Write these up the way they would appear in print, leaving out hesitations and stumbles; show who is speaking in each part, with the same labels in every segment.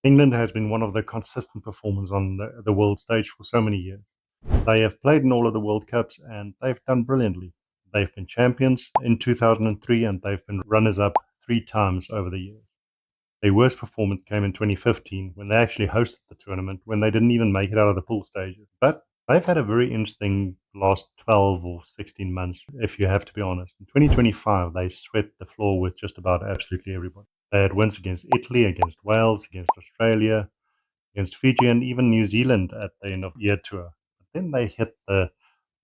Speaker 1: England has been one of the consistent performers on the world stage for so many years. They have played in all of the World Cups and they've done brilliantly. They've been champions in 2003 and they've been runners up three times over the years. Their worst performance came in 2015 when they actually hosted the tournament, when they didn't even make it out of the pool stages. But they've had a very interesting last 12 or 16 months, if you have to be honest. In 2025, they swept the floor with just about absolutely everybody. They had wins against Italy, against Wales, against Australia, against Fiji, and even New Zealand at the end of the year tour. But then they hit the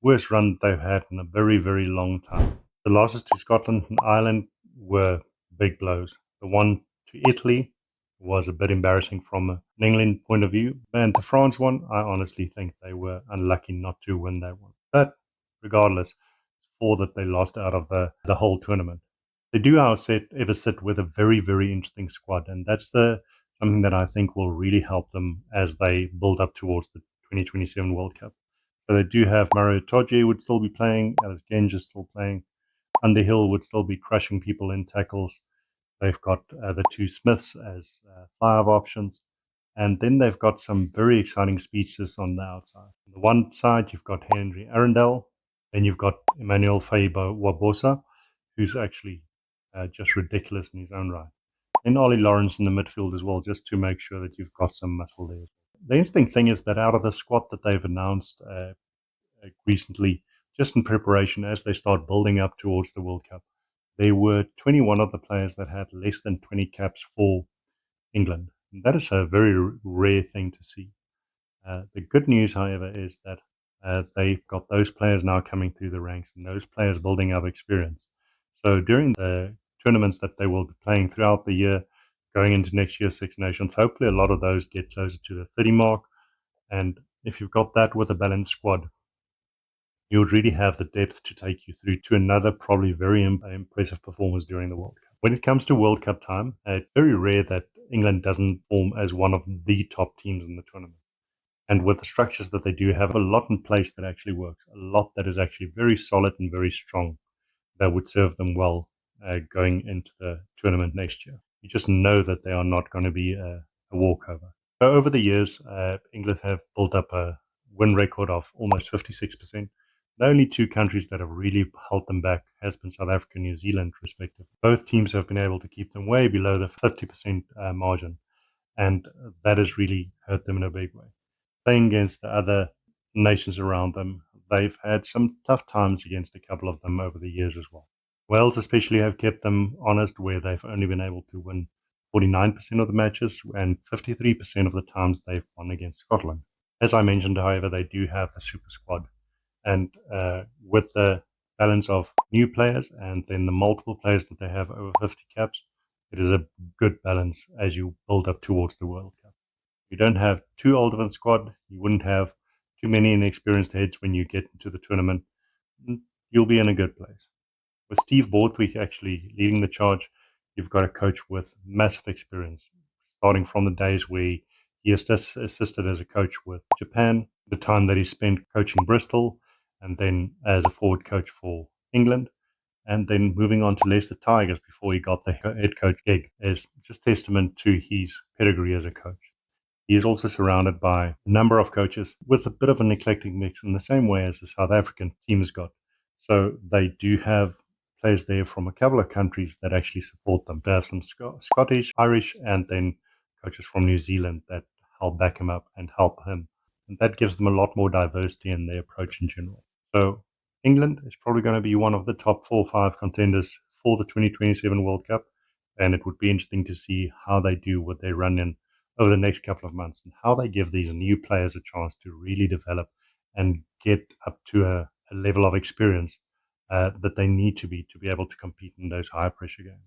Speaker 1: worst run they've had in a very, very long time. The losses to Scotland and Ireland were big blows. The one to Italy was a bit embarrassing from an England point of view. And the France one, I honestly think they were unlucky not to win that one. But regardless, it's four that they lost out of the whole tournament. They do, ever sit with a very, very interesting squad, and that's the something that I think will really help them as they build up towards the 2027 World Cup. So they do have Mario Itoje would still be playing, Alice Genge is still playing, Underhill would still be crushing people in tackles. They've got the two Smiths as fly-off options. And then they've got some very exciting speedsters on the outside. On the one side, you've got Henry Arundel, and you've got Emmanuel Faiba Wabosa, who's actually just ridiculous in his own right. And Ollie Lawrence in the midfield as well, just to make sure that you've got some muscle there. The interesting thing is that out of the squad that they've announced recently, just in preparation as they start building up towards the World Cup, there were 21 of the players that had less than 20 caps for England. And that is a very rare thing to see. The good news, however, is that they've got those players now coming through the ranks and those players building up experience. So during the tournaments that they will be playing throughout the year, going into next year's Six Nations, hopefully a lot of those get closer to the 30 mark. And if you've got that with a balanced squad, you would really have the depth to take you through to another probably very impressive performance during the World Cup. When it comes to World Cup time, it's very rare that England doesn't form as one of the top teams in the tournament. And with the structures that they do have, a lot in place that actually works, a lot that is actually very solid and very strong that would serve them well going into the tournament next year. You just know that they are not going to be a walkover. So over the years, England have built up a win record of almost 56%. The only two countries that have really held them back has been South Africa and New Zealand, respectively. Both teams have been able to keep them way below the 50% margin, and that has really hurt them in a big way. Playing against the other nations around them, they've had some tough times against a couple of them over the years as well. Wales especially have kept them honest, where they've only been able to win 49% of the matches and 53% of the times they've won against Scotland. As I mentioned, however, they do have the super squad. And with the balance of new players and then the multiple players that they have over 50 caps, it is a good balance as you build up towards the World Cup. You don't have too old of a squad. You wouldn't have too many inexperienced heads when you get into the tournament. You'll be in a good place. With Steve Borthwick actually leading the charge, you've got a coach with massive experience, starting from the days where he assisted as a coach with Japan, the time that he spent coaching Bristol, and then as a forward coach for England, and then moving on to Leicester Tigers before he got the head coach gig is just testament to his pedigree as a coach. He is also surrounded by a number of coaches with a bit of an eclectic mix in the same way as the South African team has got. So they do have players there from a couple of countries that actually support them. They have some Scottish, Irish, and then coaches from New Zealand that help back him up and help him. And that gives them a lot more diversity in their approach in general. So England is probably going to be one of the top 4 or 5 contenders for the 2027 World Cup. And it would be interesting to see how they do with their run in over the next couple of months and how they give these new players a chance to really develop and get up to a level of experience that they need to be able to compete in those high pressure games.